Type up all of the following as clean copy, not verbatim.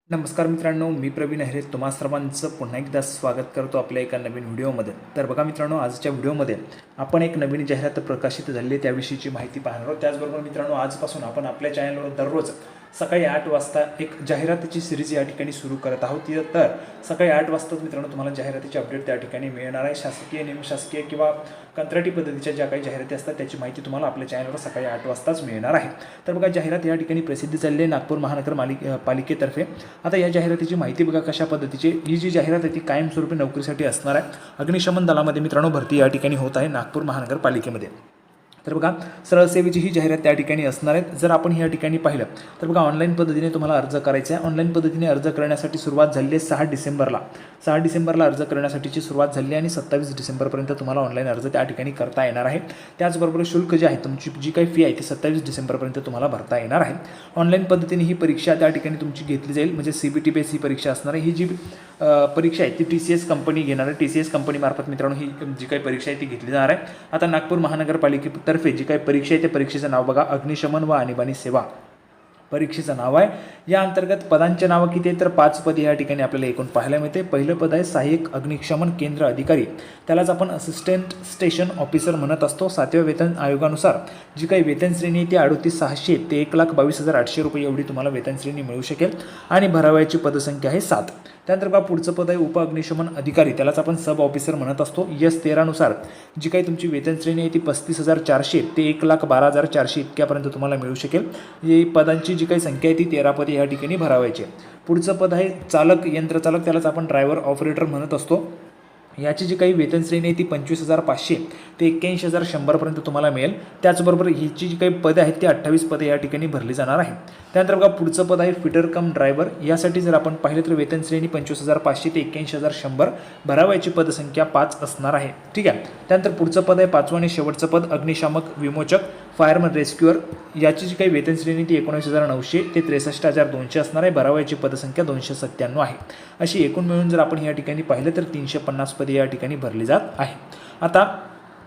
नमस्कार मित्रांनो, मी प्रवीण अहिरे तुम्हा सर्वांचं पुन्हा एकदा स्वागत करतो आपल्या एका नवीन व्हिडिओमध्ये. तर बघा मित्रांनो, आजच्या व्हिडिओमध्ये आपण एक नवीन जाहिरात प्रकाशित झाली आहे त्याविषयीची माहिती पाहणार आहोत. त्याचबरोबर मित्रांनो, आजपासून आपण आपल्या चॅनलवर दररोज सकाळी 8 वाजता एक जाहिरातीची सिरीज या ठिकाणी सुरू करत आहोत. तर सकाळी 8 वाजताच मित्रांनो तुम्हाला जाहिरातीची अपडेट त्या ठिकाणी मिळणार आहे. शासकीय, निमशासकीय किंवा कंत्राटी पद्धतीच्या ज्या काही जाहिराती असतात त्याची माहिती तुम्हाला आपल्या चॅनलवर सकाळी 8 वाजताच मिळणार आहे. तर बघा, जाहिरात या ठिकाणी प्रसिद्ध झालेली आहे नागपूर महानगर पालिकेतर्फे. आता या जाहिरातीची माहिती बघा कशा पद्धतीची. ही जी जाहिरात आहे ती कायमस्वरूपी नोकरीसाठी असणार आहे. अग्निशमन दलामध्ये मित्रांनो भरती या ठिकाणी होत आहे नागपूर महानगरपालिकेमध्ये. तर बघा, सरळ सेवेची ही जाहिरात त्या ठिकाणी असणार आहे. जर आपण या ठिकाणी पाहिलं तर बघा, ऑनलाईन पद्धतीने तुम्हाला अर्ज करायचा आहे. ऑनलाईन पद्धतीने अर्ज करण्यासाठी सुरुवात झाली आहे 6 डिसेंबरला अर्ज करण्यासाठीची सुरुवात झाली आहे आणि 27 डिसेंबरपर्यंत तुम्हाला ऑनलाईन अर्ज त्या ठिकाणी करता येणार आहे. त्याचबरोबर शुल्क जे आहे, तुमची जी काही फी आहे ती 27 डिसेंबरपर्यंत तुम्हाला भरता येणार आहे. ऑनलाईन पद्धतीने ही परीक्षा त्या ठिकाणी तुमची घेतली जाईल. म्हणजे CBT बेस ही परीक्षा असणार आहे. ही जी परीक्षा आहे ती TCS कंपनी घेणार आहे. TCS कंपनीमार्फत मित्रांनो ही जी काही परीक्षा आहे ती घेतली जाणार आहे. आता नागपूर महानगरपालिकेतर्फे जी काही परीक्षा आहे त्या परीक्षेचं नाव बघा, अग्निशमन व आणीबाणी सेवा परीक्षेचं नाव आहे. या अंतर्गत पदांचे नावं किती आहे तर 5 पदे या ठिकाणी आपल्याला एकूण पाहायला मिळते. पहिलं पद आहे सहाय्यक अग्निशमन केंद्र अधिकारी, त्यालाच आपण असिस्टंट स्टेशन ऑफिसर म्हणत असतो. 7व्या वेतन आयोगानुसार जी काही वेतन श्रेणी आहे ती 38,600 ते 1,22,800 रुपये एवढी तुम्हाला वेतन श्रेणी मिळू शकेल आणि भरावयाची पदसंख्या आहे 7. त्यानंतर बघा, पुढचं पद आहे उप अग्निशमन अधिकारी, त्यालाच आपण सब ऑफिसर म्हणत असतो. S13 नुसार जी काही तुमची वेतन श्रेणी आहे ती 35,400 ते 1,12,400 इतक्यापर्यंत तुम्हाला मिळू शकेल. ही पदांची जी काही संख्या आहे ती 13 पदे या ठिकाणी भरावायची. पुढचं पद आहे चालक, यंत्रचालक, त्यालाच आपण ड्रायव्हर ऑपरेटर म्हणत असतो. याची जी काही वेतन श्रेणी आहे ती 25,500 ते 81,100पर्यंत तुम्हाला मिळेल. त्याचबरोबर हिची जी काही पदे आहेत ती 28 पदे या ठिकाणी भरली जाणार आहे. त्यानंतर बघा, पुढचं पद आहे फिटर कम ड्रायव्हर. यासाठी जर आपण पाहिलं तर वेतन श्रेणी 25,500 ते 81,100, भरावायची पदसंख्या 5 असणार आहे. ठीक आहे. त्यानंतर पुढचं पद आहे 5वं आणि शेवटचं पद अग्निशामक विमोचक, फायरमन रेस्क्युअर. याची जी काही वेतन श्रेणी ती 19,900 ते 63,200 असणार आहे. भरावायची पदसंख्या 297 आहे. अशी एकूण मिळून जर आपण या ठिकाणी पाहिलं तर 350 पदे या ठिकाणी भरली जात आहे. आता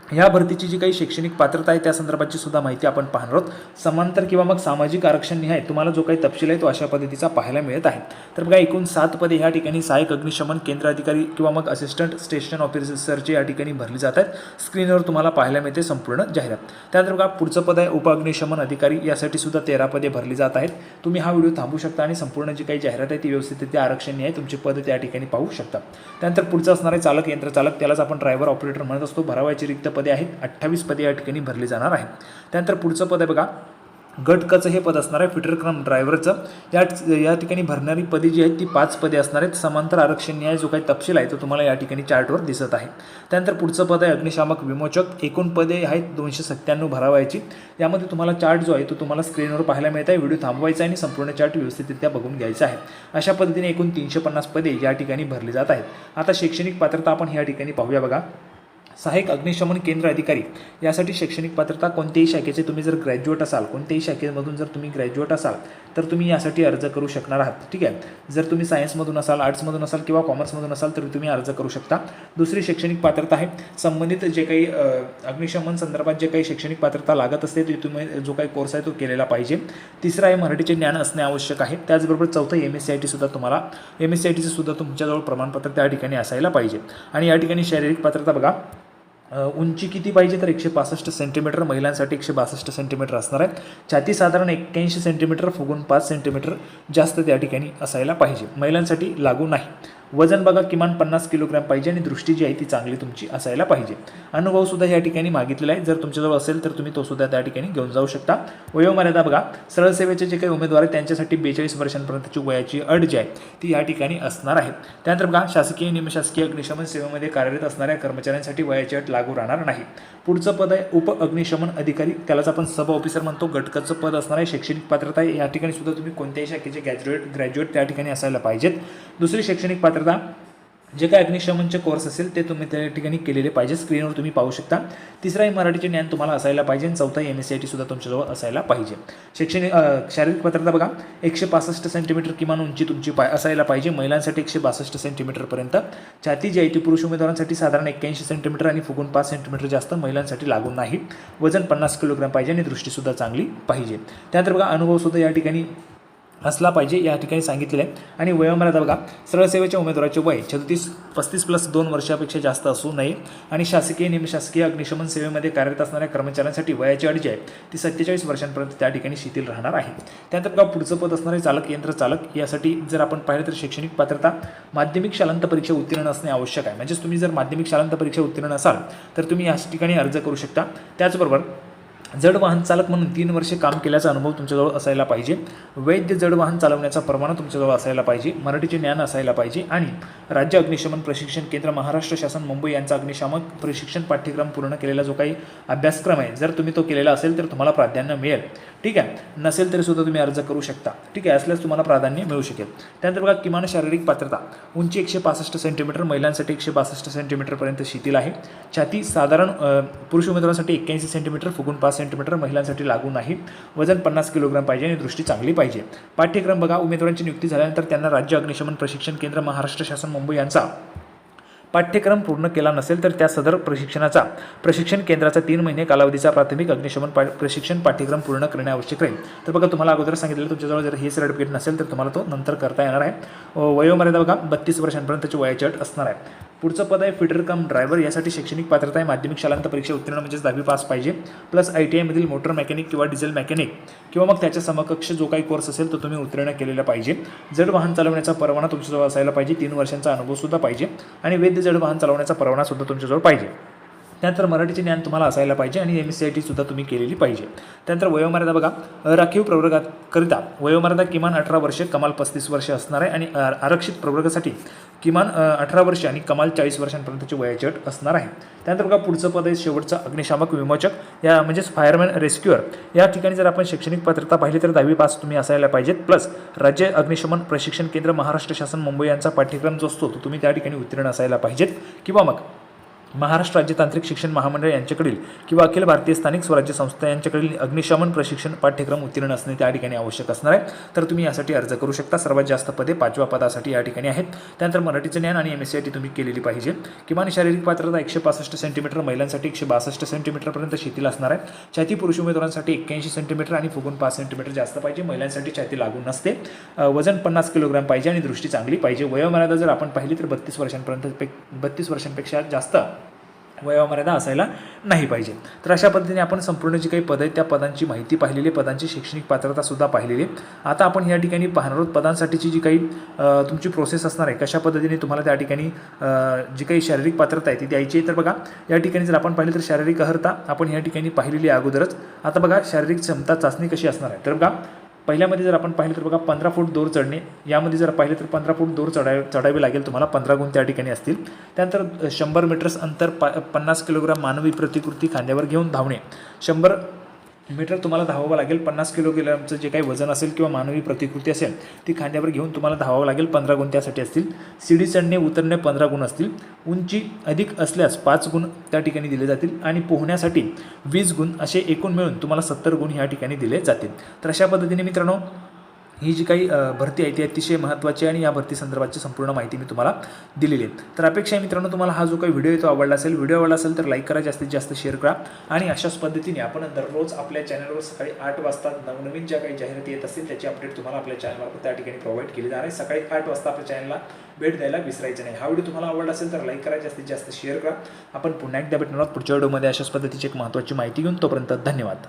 ह्या भरतीची जी काही शैक्षणिक पात्रता आहे त्या संदर्भाची सुद्धा माहिती आपण पाहणार आहोत. समांतर किंवा मग सामाजिक आरक्षण निहाय तुम्हाला जो काही तपशील आहे तो अशा पद्धतीचा पाहायला मिळत आहे. तर बघा, एकूण 7 पदे ह्या ठिकाणी सहाय्यक अग्निशमन केंद्र अधिकारी किंवा मग असिस्टंट स्टेशन ऑफिसरची या ठिकाणी भरली जात आहेत. स्क्रीनवर तुम्हाला पाहायला मिळते संपूर्ण जाहिरात. त्यानंतर बघा, पुढचं पद आहे उप अग्निशमन अधिकारी. यासाठी सुद्धा 13 पदे भरली जात आहेत. तुम्ही हा व्हिडिओ थांबू शकता आणि संपूर्ण जी काही जाहिरात आहे ती व्यवस्थितरित्या आरक्षण आहे तुमचे पद त्या ठिकाणी पाहू शकता. त्यानंतर पुढचं असणार आहे चालक, यंत्रचालक, त्यालाच आपण ड्रायव्हर ऑपरेटर म्हणत असतो. भरावायची रिक्त पदे आहेत 28 पदे या ठिकाणी भरली जाणार आहे. त्यानंतर पुढचं पद आहे बघा, गट कचं हे पद असणार आहे फिटर कम ड्रायव्हरचं. या ठिकाणी भरणारी पदे जी आहेत ती 5 पदे असणार आहेत. समांतर आरक्षण न्याय जो काही तपशील आहे तो तुम्हाला या ठिकाणी चार्टवर दिसत आहे. त्यानंतर पुढचं पद आहे अग्निशामक विमोचक. एकूण पदे आहेत 297 भरावायची. यामध्ये तुम्हाला चार्ट जो आहे तो तुम्हाला स्क्रीनवर पाहायला मिळत आहे. व्हिडिओ थांबवायचा आणि संपूर्ण चार्ट व्यवस्थितरित्या बघून घ्यायचा आहे. अशा पद्धतीने एकूण 350 पदे या ठिकाणी भरली जात आहेत. आता शैक्षणिक पात्रता आपण या ठिकाणी पाहूया बघा. सहाय्यक अग्निशमन केंद्र अधिकारी यासाठी शैक्षणिक पात्रता कोणत्याही शाखेचे तुम्ही जर ग्रॅज्युएट असाल, कोणत्याही शाखेमधून जर तुम्ही ग्रॅज्युएट असाल तर तुम्ही यासाठी अर्ज करू शकणार आहात. ठीक आहे. जर तुम्ही सायन्समधून असाल, आर्ट्समधून असाल किंवा कॉमर्समधून असाल तर तुम्ही अर्ज करू शकता. दुसरी शैक्षणिक पात्रता आहे संबंधित जे काही अग्निशमन संदर्भात जे काही शैक्षणिक पात्रता लागत असते ते तुम्ही जो काही कोर्स आहे तो केलेला पाहिजे. तिसरा आहे मराठीचे ज्ञान असणे आवश्यक आहे. त्याचबरोबर चौथं MSCIT सुद्धा तुम्हाला MSCITचं सुद्धा तुमच्याजवळ प्रमाणपत्र त्या ठिकाणी असायला पाहिजे. आणि या ठिकाणी शारीरिक पात्रता बघा, उंची किती पाहिजे तर 165 सेंटीमीटर, महिलांसाठी 162 सेंटीमीटर असणार आहे. छाती साधारण 81 सेंटीमीटर, फुगून 5 सेंटीमीटर जास्त त्या ठिकाणी असायला पाहिजे. महिलांसाठी लागू नाही. वजन बघा किमान 50 किलोग्रॅम पाहिजे आणि दृष्टी जी आहे ती चांगली तुमची असायला पाहिजे. अनुभव सुद्धा या ठिकाणी मागितलेला आहे. जर तुमच्याजवळ असेल तर तुम्ही तो सुद्धा त्या ठिकाणी घेऊन जाऊ शकता. वयोमर्यादा बघा, सरळ सेवेचे जे काही उमेदवार आहेत त्यांच्यासाठी 42 वर्षांपर्यंतची वयाची अट जी आहे ती या ठिकाणी असणार आहे. त्यानंतर बघा, शासकीय, निमशासकीय अग्निशमन सेवेमध्ये कार्यरत असणाऱ्या कर्मचाऱ्यांसाठी वयाची अट लागू राहणार नाही. पुढचं पद आहे उप अग्निशमन अधिकारी, त्यालाच आपण सब ऑफिसर म्हणतो. गटकचं पद असणार आहे. शैक्षणिक पात्रता या ठिकाणी सुद्धा तुम्ही कोणत्याही शाखेचे ग्रॅज्युएट त्या ठिकाणी असायला पाहिजेत. दुसरी शैक्षणिक पात्रता जे काही अग्निशमनचे कोर्स असेल ते तुम्ही त्या ठिकाणी केलेले पाहिजे. स्क्रीनवर तुम्ही पाहू शकता. तिसरा आहे मराठीचे ज्ञान तुम्हाला असायला पाहिजे. चौथा MSCIT सुद्धा तुमच्याजवळ असायला पाहिजे. शैक्षणिक शारीरिक पात्रता बघा, 165 सेंटीमीटर किमान उंची तुमची असायला पाहिजे. महिलांसाठी 162 सेंटीमीटरपर्यंत. छाती जी आहे ती पुरुष उमेदवारांसाठी साधारण 81 सेंटीमीटर आणि फुगून 5 सेंटीमीटर जास्त, महिलांसाठी लागू नाही. वजन 50 किलोग्रॅम पाहिजे आणि दृष्टीसुद्धा चांगली पाहिजे. त्यानंतर बघा, अनुभव सुद्धा या ठिकाणी असला पाहिजे या ठिकाणी सांगितलेलं आहे. आणि वयोमर्यादा बघा, सरळ सेवेच्या उमेदवाराचे वय 35+2 वर्षापेक्षा जास्त असू नये आणि शासकीय निमशासकीय अग्निशमन सेवेमध्ये कार्यरत असणाऱ्या कर्मचाऱ्यांसाठी वयाची अट जी आहे ती 47 वर्षांपर्यंत त्या ठिकाणी शिथिल राहणार आहे. त्यानंतर बघा, पुढचं पद असणारे चालक यंत्र चालक, यासाठी जर आपण पाहिलं तर शैक्षणिक पात्रता माध्यमिक शालांत परीक्षा उत्तीर्ण असणे आवश्यक आहे. म्हणजेच तुम्ही जर माध्यमिक शालांत परीक्षा उत्तीर्ण असाल तर तुम्ही याच ठिकाणी अर्ज करू शकता. त्याचबरोबर जड वाहन चालक म्हणून 3 वर्षे काम केल्याचा अनुभव तुमच्याजवळ असायला पाहिजे. वैध जड वाहन चालवण्याचा परवाना तुमच्याजवळ असायला पाहिजे. मराठीचे ज्ञान असायला पाहिजे आणि राज्य अग्निशमन प्रशिक्षण केंद्र महाराष्ट्र शासन मुंबई यांचा अग्निशामक प्रशिक्षण पाठ्यक्रम पूर्ण केलेला जो काही अभ्यासक्रम आहे, जर तुम्ही तो केलेला असेल तर तुम्हाला प्राधान्य मिळेल. ठीक आहे, नसेल तरी सुद्धा तुम्ही अर्ज करू शकता. ठीक आहे, असल्यास तुम्हाला प्राधान्य मिळू शकेल. त्यानंतर बघा, किमान शारीरिक पात्रता उंची 165 सेंटीमीटर, महिलांसाठी 162 सेंटीमीटरपर्यंत शिथिल आहे. छाती साधारण पुरुष उमेदवारांसाठी 81 सेंटीमीटर, फुगून 5 सेंटीमीटर, महिलांसाठी लागू नाही. वजन 50 किलोग्राम पाहिजे आणि दृष्टी चांगली पाहिजे. पाठ्यक्रम बघा, उमेदवारांची नियुक्ती झाल्यानंतर त्यांना राज्य अग्निशमन प्रशिक्षण केंद्र महाराष्ट्र शासन मुंबई यांचा पाठ्यक्रम पूर्ण केला नसेल तर त्या सदर प्रशिक्षण केंद्राचा 3 महिने कालावधीचा प्राथमिक अग्निशमन प्रशिक्षण पाठ्यक्रम पूर्ण करणे आवश्यक राहील. तर बघा, तुम्हाला अगोदर सांगितलेलं तुमच्याजवळ जर हे सर्टिफिकेट नसेल तर तुम्हाला तो नंतर करता येणार आहे. वयोमर्यादा बघा, 32 वर्षांपर्यंतची वयाची अट असणार आहे. पुढचं पद आहे फिटर कम ड्रायव्हर, यासाठी शैक्षणिक पात्रता आहे माध्यमिक शालांत परीक्षा उत्तीर्ण म्हणजेच 10वी पास पाहिजे, प्लस ITI मधील मोटर मेकॅनिक किंवा डिझेल मेकॅनिक किंवा मग त्याच्या समकक्ष जो काही कोर्स असेल तो तुम्ही उत्तीर्ण केलेला पाहिजे. जड वाहन चालवण्याचा परवाना तुमच्याजवळ असायला पाहिजे. 3 वर्षांचा अनुभवसुद्धा पाहिजे आणि वैध जड वाहन चालवण्याचा परवाना सुद्धा तुमच्याजवळ पाहिजे. त्यानंतर मराठीचे ज्ञान तुम्हाला असायला पाहिजे आणि MSCIT सुद्धा तुम्ही केलेली पाहिजे. त्यानंतर वयोमर्यादा बघा, राखीव प्रवर्गाकरिता वयोमर्यादा किमान 18 वर्षे, कमाल 35 वर्षे असणार आहे आणि आरक्षित प्रवर्गासाठी किमान 18 वर्षे आणि कमाल 40 वर्षांपर्यंतची वयाची अट असणार आहे. त्यानंतर बघा, पुढचं पद आहे शेवटचं अग्निशामक विमोचक, या म्हणजेच फायरमॅन रेस्क्युअर. या ठिकाणी जर आपण शैक्षणिक पात्रता पाहिली तर 10वी पास तुम्ही असायला पाहिजेत, प्लस राज्य अग्निशमन प्रशिक्षण केंद्र महाराष्ट्र शासन मुंबई यांचा पाठ्यक्रम जो असतो तो तुम्ही त्या ठिकाणी उत्तीर्ण असायला पाहिजेत किंवा मग महाराष्ट्र राज्य तांत्रिक शिक्षण महामंडळ यांच्याकडील किंवा अखिल भारतीय स्थानिक स्वराज्य संस्था यांच्याकडील अग्निशमन प्रशिक्षण पाठ्यक्रम उत्तीर्ण असणे त्या ठिकाणी आवश्यक असणार आहे. तर तुम्ही यासाठी अर्ज करू शकता. सर्वात जास्त पदे 5व्या पदासाठी या ठिकाणी आहेत. त्यानंतर मराठीचं ज्ञान आणि MSCIT तुम्ही केलेली पाहिजे. किमान शारीरिक पात्रता 165 सेंटीमीटर, महिलांसाठी 162 सेंटीमीटरपर्यंत शिथिल असणार आहे. छाती पुरुष उमेदवारांसाठी 81 सेंटीमीटर आणि फुगून 5 सेंटीमीटर जास्त पाहिजे. महिलांसाठी छाती लागू नसते. वजन 50 किलोग्राम पाहिजे आणि दृष्टी चांगली पाहिजे. वयोमर्यादा जर आपण पाहिली तर 32 वर्षांपेक्षा जास्त वयोमर्यादा असायला नाही पाहिजे. तर अशा पद्धतीने आपण संपूर्ण जी काही पदं आहेत त्या पदांची माहिती पाहिलेली, पदांची शैक्षणिक पात्रतासुद्धा पाहिलेली. आता आपण या ठिकाणी पाहणार आहोत पदांसाठीची जी काही तुमची प्रोसेस असणार आहे, कशा पद्धतीने तुम्हाला त्या ठिकाणी जी काही शारीरिक पात्रता आहे ती द्यायची आहे. तर बघा, या ठिकाणी जर आपण पाहिलं तर शारीरिक अर्हता आपण या ठिकाणी पाहिलेली अगोदरच. आता बघा, शारीरिक क्षमता चाचणी कशी असणार आहे. तर बघा, पहिल्यामध्ये जर आपण पाहिलं तर बघा 15 फूट दोर चढणे, यामध्ये जर पाहिलं तर 15 फूट दोर चढावे लागेल तुम्हाला. 15 गुण त्या ठिकाणी असतील. त्यानंतर 100 मीटर्स अंतर 50 किलोग्राम मानवी प्रतिकृती खांद्यावर घेऊन धावणे. 100 मीटर तुम्हाला धावावं लागेल. 50 किलोग्रामचं जे काही वजन असेल किंवा मानवी प्रतिकृती असेल ती खांद्यावर घेऊन तुम्हाला धावावं लागेल. 15 गुण त्यासाठी असतील. शिडी चढणे उतरणे 15 गुण असतील. उंची अधिक असल्यास 5 गुण त्या ठिकाणी दिले जातील आणि पोहण्यासाठी 20 गुण, असे एकूण मिळून तुम्हाला 70 गुण ह्या ठिकाणी दिले जातील. तर अशा पद्धतीने मित्रांनो ही जी काही भरती आहे ती अतिशय महत्त्वाची आणि या भरती संदर्भाची संपूर्ण माहिती मी तुम्हाला दिलेली आहे. तर अपेक्षा आहे मित्रांनो तुम्हाला हा जो काही व्हिडिओ आहे तो आवडला असेल. व्हिडिओ आवडला असेल तर लाईक करा, जास्तीत जास्त शेअर करा आणि अशाच पद्धतीने आपण दररोज आपल्या चॅनलवर सकाळी 8 वाजता नवनवीन ज्या काही जाहिराती येत असतील त्याची अपडेट तुम्हाला आपल्या चॅनलमार्फत त्या ठिकाणी प्रोव्हाइड केली जाणार आहे. सकाळी 8 वाजता आपल्या चॅनलला भेट द्यायला विसरायचं नाही. हा व्हिडिओ तुम्हाला आवडला असेल तर लाईक करा, जास्तीत जास्त शेअर करा. आपण पुन्हा एकदा भेटणार आहोत पुढच्या व्हिडिओमध्ये अशाच पद्धतीची एक महत्त्वाची माहिती घेऊन. तोपर्यंत धन्यवाद.